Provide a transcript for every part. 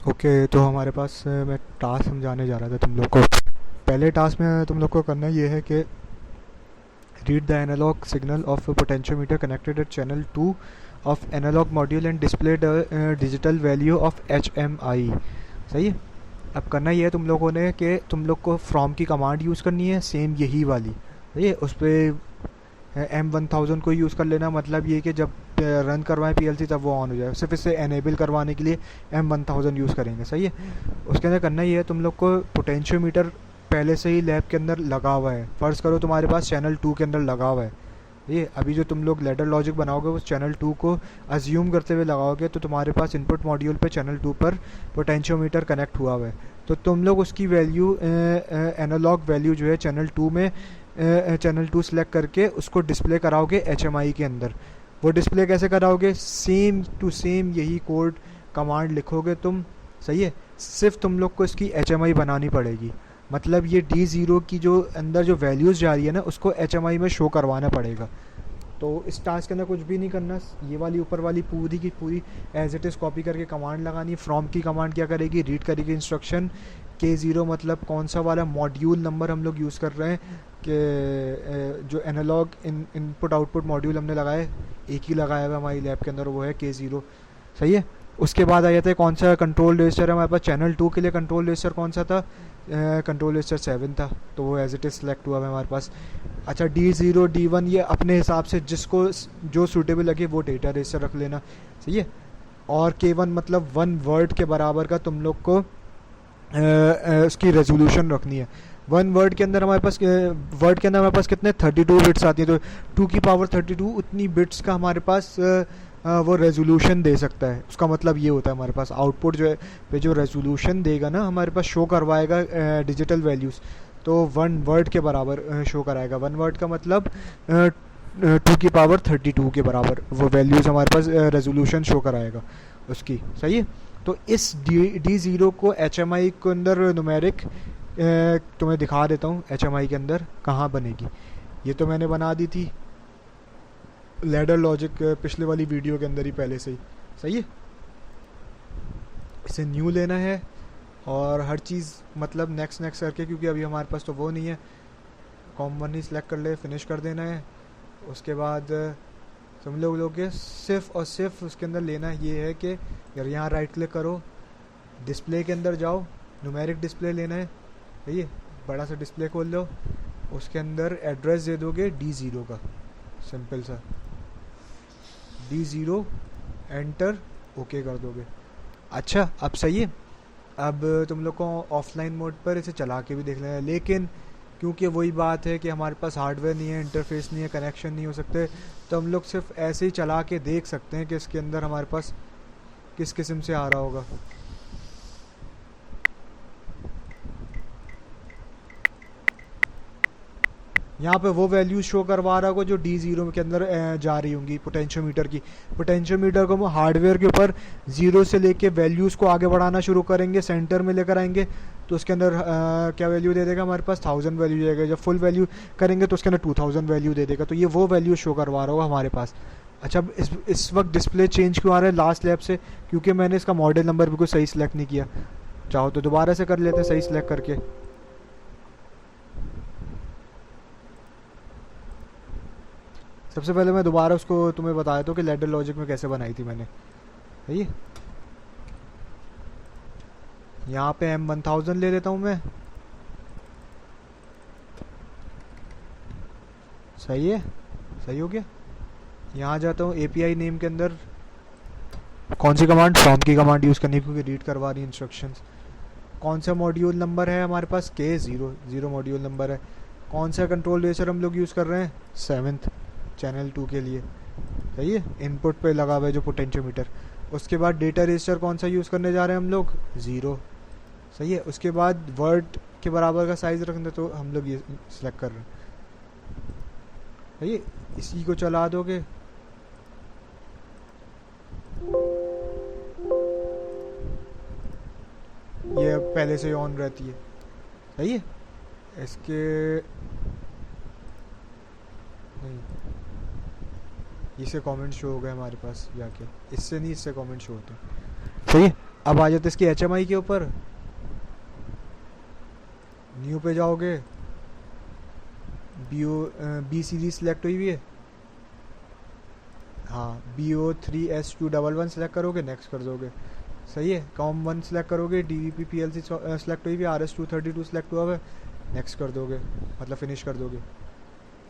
Okay, तो हमारे पास मैं टास्क समझाने जा रहा था तुम लोग को। पहले टास्क में तुम लोग को करना ये है कि read the analogue signal of potentiometer connected at channel 2 of analogue module and display the digital value of HMI। सही है। अब करना ये है तुम लोगों ने कि तुम लोग को फ्रॉम की कमांड यूज़ करनी है, सेम यही वाली। सही है। उस पर M1000 को यूज़ कर लेना, मतलब ये कि जब रन करवाएं PLC तब वो ऑन हो जाए। सिर्फ इसे एनेबल करवाने के लिए M1000 यूज़ करेंगे। सही है। उसके अंदर करना ये है तुम लोग को पोटेंशियोमीटर पहले से ही लैब के अंदर लगा हुआ है। फ़र्ज़ करो तुम्हारे पास चैनल 2 के अंदर लगा हुआ है। ये अभी जो तुम लोग लैडर लॉजिक बनाओगे उस चैनल 2 को अज्यूम करते हुए लगाओगे, तो तुम्हारे पास इनपुट मॉड्यूल पे चैनल 2 पर पोटेंशियोमीटर कनेक्ट हुआ हुआ है। तो तुम लोग उसकी वैल्यू एनालॉग वैल्यू जो है चैनल 2 में चैनल 2 सेलेक्ट करके उसको डिस्प्ले कराओगे HMI के अंदर। वो डिस्प्ले कैसे कराओगे? सेम टू सेम यही कोड कमांड लिखोगे तुम। सही है। सिर्फ तुम लोग को इसकी HMI बनानी पड़ेगी, मतलब ये D0 की जो अंदर जो वैल्यूज़ जा रही है ना उसको HMI में शो करवाना पड़ेगा। तो इस टास्क के अंदर कुछ भी नहीं करना, ये वाली ऊपर वाली पूरी की पूरी एज इट इज़ कॉपी करके कमांड लगानी। फ्रॉम की कमांड क्या करेगी? रीड करेगी इंस्ट्रक्शन K0, मतलब कौन सा वाला मॉड्यूल नंबर हम लोग यूज़ कर रहे हैं कि जो एनालॉग इनपुट आउटपुट मॉड्यूल हमने लगाए, एक ही लगाया हुआ हमारी लैब के अंदर, वो है K0। सही है। उसके बाद आ जाता है कौन सा कंट्रोल रजिस्टर है हमारे पास। चैनल 2 के लिए कंट्रोल रजिस्टर कौन सा था? कंट्रोल रजिस्टर 7 था, तो वो एज इट इज़ सेलेक्ट हुआ है हमारे पास। अच्छा, D0 D1 ये अपने हिसाब से जिसको जो सूटेबल लगे वो डेटा रजिस्टर रख लेना। सही है। और K1 मतलब 1 वर्ड के बराबर का तुम लोग को उसकी रेजोल्यूशन रखनी है। 1 वर्ड के अंदर हमारे पास कितने 32 बिट्स आती है, तो 2 की पावर 32 उतनी बिट्स का हमारे पास वो रेजोल्यूशन दे सकता है। उसका मतलब ये होता है हमारे पास आउटपुट जो है पे जो रेजोल्यूशन देगा ना हमारे पास शो करवाएगा डिजिटल वैल्यूज़, तो 1 वर्ड के बराबर शो कराएगा। 1 वर्ड का मतलब 2 की पावर 32 के बराबर वो वैल्यूज़ हमारे पास रेजोल्यूशन शो कराएगा उसकी। सही है। तो इस D0 को HMI के अंदर न्यूमेरिक तुम्हें दिखा देता हूँ HMI के अंदर कहाँ बनेगी। ये तो मैंने बना दी थी लैडर लॉजिक पिछले वाली वीडियो के अंदर ही पहले से ही। सही है। इसे न्यू लेना है और हर चीज़ मतलब नेक्स्ट नेक्स्ट करके, क्योंकि अभी हमारे पास तो वो नहीं है। कॉमन ही सिलेक्ट कर ले, फिनिश कर देना है। उसके बाद तुम लोग के सिर्फ और सिर्फ उसके अंदर लेना ये है कि यार यहाँ राइट क्लिक करो, डिस्प्ले के अंदर जाओ, न्यूमेरिक डिस्प्ले लेना है। सही है। बड़ा सा डिस्प्ले खोल लो, उसके अंदर एड्रेस दे दोगे D0 का, सिंपल सा D0 एंटर, ओके कर दोगे। अच्छा, अब सही है। अब तुम लोग को ऑफलाइन मोड पर इसे चला के भी देख लेना है, लेकिन क्योंकि वही बात है कि हमारे पास हार्डवेयर नहीं है, इंटरफेस नहीं है, कनेक्शन नहीं हो सकते, तो हम लोग सिर्फ ऐसे ही चला के देख सकते हैं कि इसके अंदर हमारे पास किस किस्म से आ रहा होगा। यहाँ पे वो वैल्यू शो करवा रहा होगा जो D0 के अंदर जा रही होंगी पोटेंशियोमीटर की। पोटेंशियोमीटर को हम हार्डवेयर के ऊपर 0 से लेके वैल्यूज़ को आगे बढ़ाना शुरू करेंगे, सेंटर में लेकर आएंगे, तो उसके अंदर क्या वैल्यू दे देगा हमारे पास 1000 वैल्यू देगा। जब फुल वैल्यू करेंगे तो उसके अंदर 2000 वैल्यू दे देगा। तो ये वो वैल्यू शो करवा रहा होगा हमारे पास। अच्छा, अब इस वक्त डिस्प्ले चेंज क्यों आ रहा है लास्ट लैब से? क्योंकि मैंने इसका मॉडल नंबर बिल्कुल सही सिलेक्ट नहीं किया। चाहो तो दोबारा से कर लेते हैं सही सिलेक्ट करके। सबसे पहले मैं दोबारा उसको तुम्हें बताया था कि लैडर लॉजिक में कैसे बनाई थी मैंने। सही है। यहाँ पे M1000 ले लेता हूँ मैं। सही है। सही हो गया। यहाँ जाता हूँ API नेम के अंदर, कौन सी कमांड? फ्रॉम की कमांड यूज़ करनी है क्योंकि रीड करवा रही इंस्ट्रक्शंस। कौन सा मॉड्यूल नंबर है हमारे पास? K0 मॉड्यूल नंबर है। कौन सा कंट्रोल रेजर हम लोग यूज़ कर रहे हैं? 7th, चैनल 2 के लिए। सही है। इनपुट पे लगा हुआ है जो पोटेंशियोमीटर। उसके बाद डेटा रजिस्टर कौन सा यूज़ करने जा रहे हैं हम लोग? 0। सही है। उसके बाद वर्ड के बराबर का साइज़ रखना, तो हम लोग ये सिलेक्ट कर रहे हैं। सही है। इसी को चला दोगे, ये पहले से ऑन रहती है। सही है। इसके नहीं, इससे कमेंट शो हो गए हमारे पास जाके, इससे नहीं, इससे कमेंट शो होते हैं। सही है। अब आ जाते इसकी HMI के ऊपर, न्यू पे जाओगे, बी सीरीज सिलेक्ट हुई है, हाँ BO3S211 सेलेक्ट करोगे, नेक्स्ट कर दोगे, सही है। COM1 सेलेक्ट करोगे, DVP PLC सेलेक्ट हुई है, RS232 सेलेक्ट हुआ है, नेक्स्ट कर दोगे, मतलब फिनिश कर दोगे।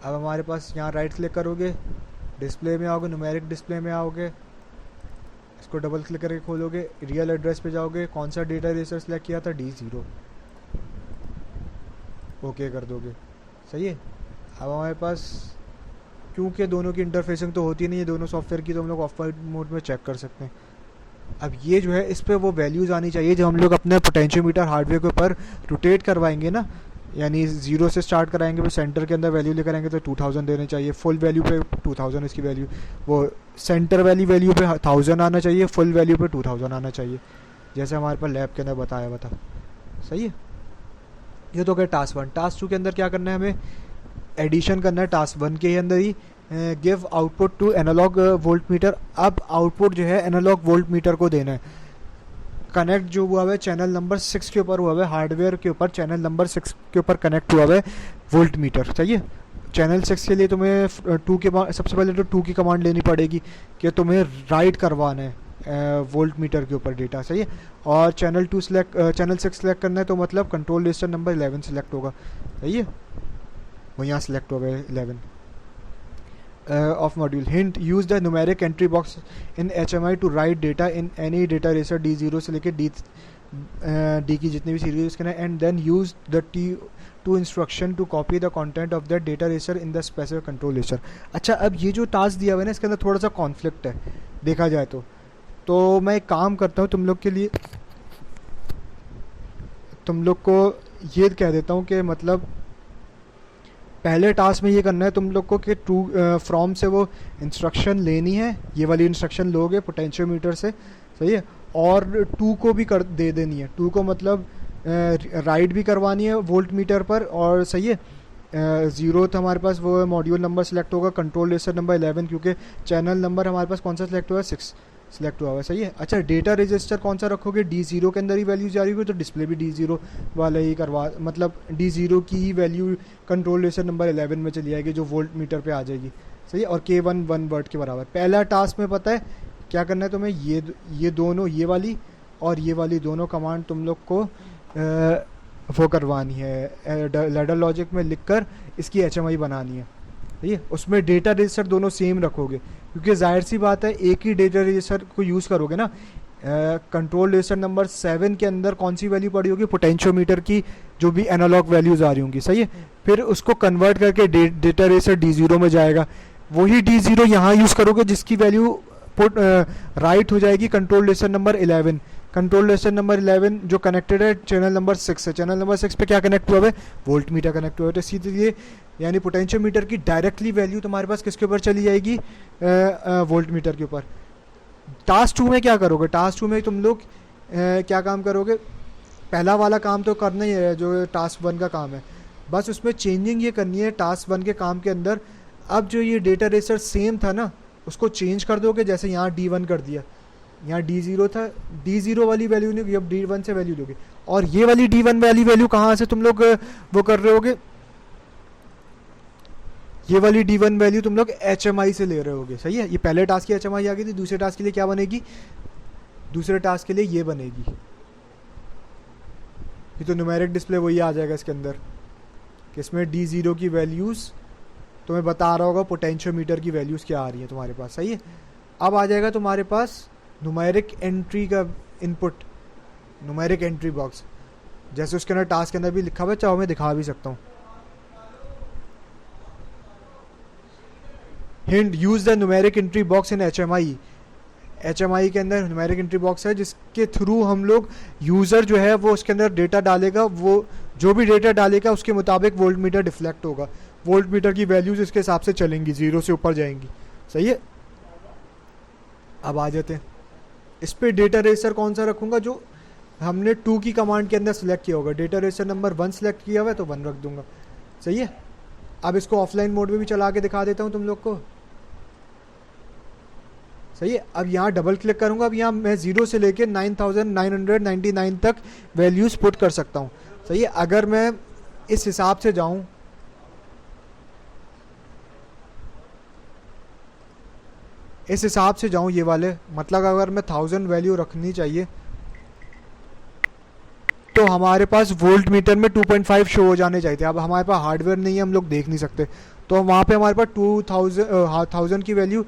अब हमारे पास यहाँ राइट क्लिक करोगे, डिस्प्ले में आओगे, न्यूमेरिक डिस्प्ले में आओगे, इसको डबल क्लिक करके खोलोगे, रियल एड्रेस पे जाओगे, कौन सा डेटा रेसर सेलेक्ट किया था, D0, ओके कर दोगे, सही है। अब हमारे पास, क्योंकि दोनों की इंटरफेसिंग तो होती नहीं है दोनों सॉफ्टवेयर की, तो हम लोग ऑफलाइन मोड में चेक कर सकते हैं। अब ये जो है इस पर वो वैल्यूज़ आनी चाहिए जब हम लोग अपने पोटेंशियोमीटर हार्डवेयर के ऊपर रोटेट करवाएंगे ना, यानी 0 से स्टार्ट कराएंगे, फिर सेंटर के अंदर वैल्यू लेकर आएंगे तो 2000 देने चाहिए, फुल वैल्यू पे 2000 इसकी वैल्यू, वो सेंटर वाली वैल्यू पे 1000 आना चाहिए, फुल वैल्यू पे 2000 आना चाहिए, जैसे हमारे पास लैब के अंदर बताया हुआ था, सही है। ये तो क्या टास्क 1। टास्क 2 के अंदर क्या करना है, हमें एडिशन करना है टास्क 1 के अंदर ही, give output to analog voltmeter. अब आउटपुट जो है एनालॉग वोल्ट मीटर को देना है, कनेक्ट जो हुआ है चैनल नंबर 6 के ऊपर हुआ है, हार्डवेयर के ऊपर चैनल नंबर 6 के ऊपर कनेक्ट हुआ है वोल्ट मीटर, सही है। चैनल 6 के लिए तुम्हें सबसे पहले तो 2 की कमांड लेनी पड़ेगी कि तुम्हें राइट करवाना है वोल्ट मीटर के ऊपर डेटा, सही है। और चैनल 6 सेलेक्ट करना है, तो मतलब कंट्रोल रजिस्टर नंबर 11 सेलेक्ट होगा, सही है, वो यहाँ सेलेक्ट होगा 11 of module. Hint: use the numeric entry box in HMI to write data in any data racer D0 से लेके D की जितनी भी सीरीज यूज करना है, and then use the T2 instruction to copy the content of that data racer in the specific control racer. अच्छा, अब ये जो टास्क दिया हुआ है ना, इसके अंदर थोड़ा सा कॉन्फ्लिक्ट है देखा जाए तो मैं एक काम करता हूँ तुम लोग के लिए, तुम लोग को ये कह देता हूँ कि मतलब पहले टास्क में ये करना है तुम लोग को कि फ्रॉम से वो इंस्ट्रक्शन लेनी है, ये वाली इंस्ट्रक्शन लोगे पोटेंशियोमीटर से, सही है, और 2 को भी कर दे देनी है, 2 को मतलब राइट भी करवानी है वोल्ट मीटर पर, और सही है 0 तो हमारे पास वो मॉड्यूल नंबर सेलेक्ट होगा, कंट्रोल रजिस्टर नंबर 11, क्योंकि चैनल नंबर हमारे पास कौन सा सिलेक्ट हुआ है, 6 सिलेक्ट हुआ है, सही है। अच्छा, डेटा रजिस्टर कौन सा रखोगे, D0 के अंदर ही वैल्यू जारी होगी, तो डिस्प्ले भी D0 वाला ही करवा, मतलब D0 की ही वैल्यू कंट्रोल रजिस्टर नंबर 11 में चली जाएगी जो वोल्ट मीटर पे आ जाएगी, सही है। और K1 1 वर्ड के बराबर। पहला टास्क में पता है क्या करना है तुम्हें, ये दोनों, ये वाली और ये वाली दोनों कमांड तुम लोग को वो करवानी है, लैडर लॉजिक में लिखकर इसकी HMI बनानी है, ठीक है। उसमें डेटा रजिस्टर दोनों सेम रखोगे, क्योंकि जाहिर सी बात है एक ही डेटा रजिस्टर को यूज़ करोगे ना। कंट्रोल रजिस्टर नंबर 7 के अंदर कौन सी वैल्यू पड़ी होगी, पोटेंशियोमीटर की जो भी एनालॉग वैल्यूज़ आ रही होंगी, सही है। फिर उसको कन्वर्ट करके डेटा रजिस्टर D0 में जाएगा, वही D0 यहाँ यूज़ करोगे जिसकी वैल्यू राइट हो जाएगी control register number 11। Control register number 11 जो कनेक्टेड है चैनल नंबर 6 से, चैनल नंबर 6 पे क्या कनेक्ट हुआ है, वोल्ट मीटर कनेक्ट हुआ है, तो सीधे यानी पोटेंशियोमीटर की डायरेक्टली वैल्यू तुम्हारे पास किसके ऊपर चली जाएगी, वोल्ट मीटर के ऊपर। टास्क 2 में क्या करोगे, टास्क 2 में तुम लोग क्या काम करोगे, पहला वाला काम तो करना ही है जो टास्क 1 का काम है, बस उसमें चेंजिंग ये करनी है टास्क 1 के काम के अंदर। अब जो ये डेटा रजिस्टर सेम था ना, उसको चेंज कर दोगे, जैसे यहाँ D1 कर दिया, यहाँ D0 था, D0 वाली वैल्यू नहीं, अब D1 से वैल्यू दोगे, और ये वाली D1 वाली वैल्यू कहाँ से तुम लोग वो कर रहे होगे, ये वाली D1 वैल्यू तुम लोग HMI से ले रहे होगे, सही है। ये पहले टास्क की HMI आ गई थी, दूसरे टास्क के लिए क्या बनेगी, दूसरे टास्क के लिए ये बनेगी, ये तो न्यूमेरिक डिस्प्ले वही आ जाएगा इसके अंदर, कि इसमें D0 की वैल्यूज़ तुम्हें बता रहा होगा पोटेंशियोमीटर की वैल्यूज़ क्या आ रही है तुम्हारे पास, सही है। अब आ जाएगा तुम्हारे पास न्यूमेरिक एंट्री का इनपुट, न्यूमेरिक एंट्री बॉक्स, जैसे उसके अंदर टास्क के अंदर भी लिखा हुआ है, चाहो मैं दिखा भी सकता हूँ। Hint: use the numeric entry box in HMI। HMI के अंदर न्यूमेरिक एंट्री बॉक्स है जिसके थ्रू हम लोग यूज़र जो है वो उसके अंदर डेटा डालेगा, वो जो भी डेटा डालेगा उसके मुताबिक वोल्ट मीटर डिफ्लेक्ट होगा, वोल्ट मीटर की वैल्यूज इसके हिसाब से चलेंगी, 0 से ऊपर जाएंगी, सही है। अब आ जाते हैं इस पे, डेटा रजिस्टर कौन सा रखूँगा, जो हमने 2 की कमांड के अंदर सेलेक्ट किया होगा, डेटा रजिस्टर नंबर 1 सेलेक्ट किया हुआ है तो 1 रख दूंगा, सही है। अब इसको ऑफलाइन मोड में भी चला के दिखा देता हूँ तुम लोग को, सही है। अब यहाँ डबल क्लिक करूँगा, अब यहाँ मैं 0 से लेके 9999 तक वैल्यूज़ पुट कर सकता हूँ। सही है। अगर मैं इस हिसाब से जाऊँ, इस हिसाब से जाऊँ ये वाले, मतलब अगर मैं 1000 वैल्यू रखनी चाहिए तो हमारे पास वोल्ट मीटर में 2.5 शो हो जाने चाहिए थे। अब हमारे पास हार्डवेयर नहीं है, हम लोग देख नहीं सकते, तो वहाँ पे हमारे पास 2000 की वैल्यू,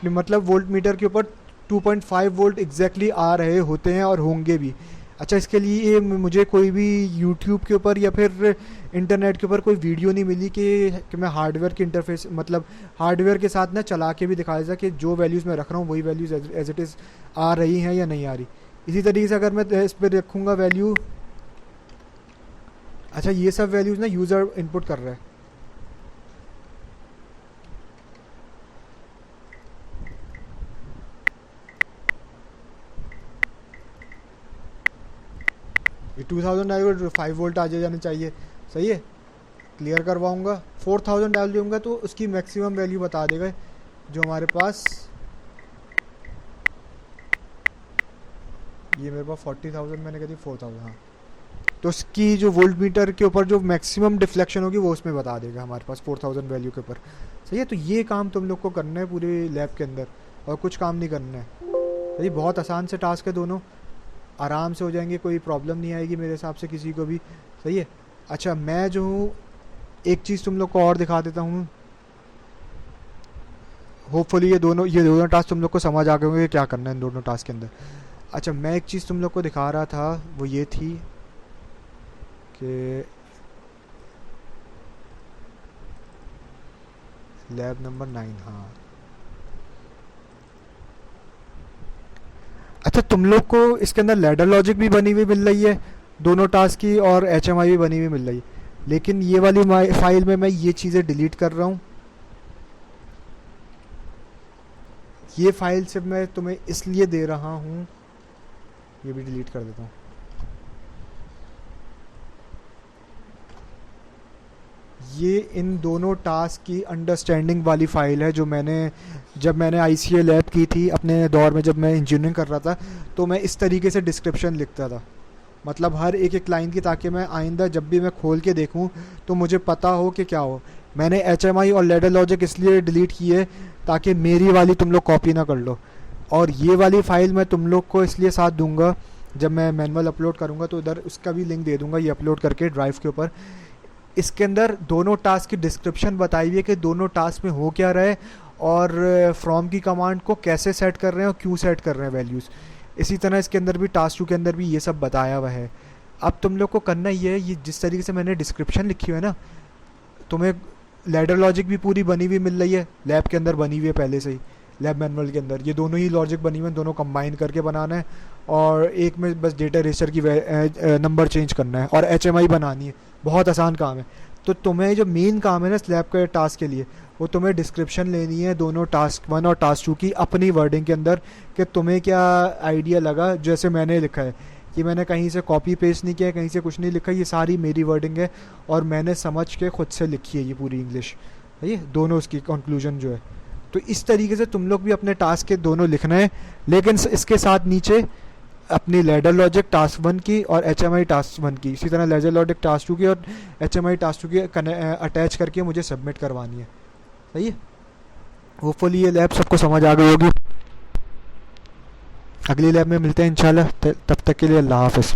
मतलब वोल्ट मीटर के ऊपर 2.5 वोल्ट एग्जैक्टली आ रहे होते हैं और होंगे भी। अच्छा, इसके लिए मुझे कोई भी यूट्यूब के ऊपर या फिर इंटरनेट के ऊपर कोई वीडियो नहीं मिली कि मैं हार्डवेयर के इंटरफेस, मतलब हार्डवेयर के साथ ना चला के भी दिखाया जाए कि जो वैल्यूज़ मैं रख रहा हूँ वही वैल्यूज़ एज इट इज़ आ रही हैं या नहीं आ रही। इसी तरीके से अगर मैं इस पर रखूँगा वैल्यू, अच्छा ये सब वैल्यूज़ ना यूज़र इनपुट कर रहा है। ये 2000 आएगा, 5 वोल्ट आ जाने चाहिए। सही है। क्लियर करवाऊंगा, 4000 डाल दूंगा तो उसकी मैक्सिमम वैल्यू बता देगा जो हमारे पास, ये मेरे पास 40,000 मैंने कह दी 4000, हाँ, तो उसकी जो वोल्ट मीटर के ऊपर जो मैक्सिमम डिफ्लेक्शन होगी वो उसमें बता देगा हमारे पास 4000 वैल्यू के ऊपर। सही है। तो ये काम तुम लोग को करना है पूरे लैब के अंदर, और कुछ काम नहीं करना है। सही, बहुत आसान से टास्क है, दोनों आराम से हो जाएंगे, कोई प्रॉब्लम नहीं आएगी मेरे हिसाब से किसी को भी। सही है। अच्छा, मैं जो हूँ एक चीज़ तुम लोग को और दिखा देता हूँ, होपफुली ये दोनों टास्क तुम लोग को समझ आ गए होंगे क्या करना है इन दोनों टास्क के अंदर। अच्छा, मैं एक चीज़ तुम लोग को दिखा रहा था, वो ये थी कि लैब नंबर 9, हाँ। अच्छा, तुम लोग को इसके अंदर लैडर लॉजिक भी बनी हुई मिल रही है दोनों टास्क की, और HMI भी बनी हुई मिल रही है, लेकिन ये वाली फाइल में मैं ये चीज़ें डिलीट कर रहा हूँ। ये फाइल सिर्फ मैं तुम्हें इसलिए दे रहा हूँ, ये भी डिलीट कर देता हूँ। ये इन दोनों टास्क की अंडरस्टैंडिंग वाली फ़ाइल है जो जब मैंने ICA लैब की थी अपने दौर में, जब मैं इंजीनियरिंग कर रहा था, तो मैं इस तरीके से डिस्क्रिप्शन लिखता था, मतलब हर एक एक लाइन की, ताकि मैं आइंदा जब भी मैं खोल के देखूं तो मुझे पता हो कि क्या हो। मैंने HMI और लैडर लॉजिक इसलिए डिलीट की है ताकि मेरी वाली तुम लोग कॉपी ना कर लो, और ये वाली फ़ाइल मैं तुम लोग को इसलिए साथ दूंगा, जब मैं मैनुअल अपलोड करूँगा तो उधर उसका भी लिंक दे दूँगा, ये अपलोड करके ड्राइव के ऊपर। इसके अंदर दोनों टास्क की डिस्क्रिप्शन बताई हुई है कि दोनों टास्क में हो क्या रहा है, और फ्रॉम की कमांड को कैसे सेट कर रहे हैं और क्यों सेट कर रहे हैं वैल्यूज़। इसी तरह इसके अंदर भी टास्क 2 के अंदर भी ये सब बताया हुआ है। अब तुम लोग को करना ये है, ये जिस तरीके से मैंने डिस्क्रिप्शन लिखी हुई है ना, तुम्हें लैडर लॉजिक भी पूरी बनी हुई मिल रही है, लैब के अंदर बनी हुई है पहले से ही, लैब मैनुअल के अंदर ये दोनों ही लॉजिक बनी हुई है, दोनों कंबाइन करके बनाना है, और एक में बस डेटा रजिस्टर की नंबर चेंज करना है और HMI बनानी है। बहुत आसान काम है। तो तुम्हें जो मेन काम है ना स्लैब के टास्क के लिए, वो तुम्हें डिस्क्रिप्शन लेनी है दोनों टास्क 1 और टास्क 2 की अपनी वर्डिंग के अंदर, कि तुम्हें क्या आइडिया लगा। जैसे मैंने लिखा है कि मैंने कहीं से कॉपी पेस्ट नहीं किया, कहीं से कुछ नहीं लिखा, ये सारी मेरी वर्डिंग है और मैंने समझ के खुद से लिखी है ये पूरी इंग्लिश, है दोनों उसकी कंक्लूजन जो है। तो इस तरीके से तुम लोग भी अपने टास्क के दोनों लिखना है, लेकिन इसके साथ नीचे अपनी लैडर लॉजिक टास्क 1 की और HMI टास्क 1 की, इसी तरह लैडर लॉजिक टास्क 2 की और HMI टास्क 2 की अटैच करके मुझे सबमिट करवानी है। सही है। होपफुली ये लैब सबको समझ आ गई होगी। अगली लैब में मिलते हैं इंशाल्लाह, तब तक के लिए अल्लाह हाफ़िज़।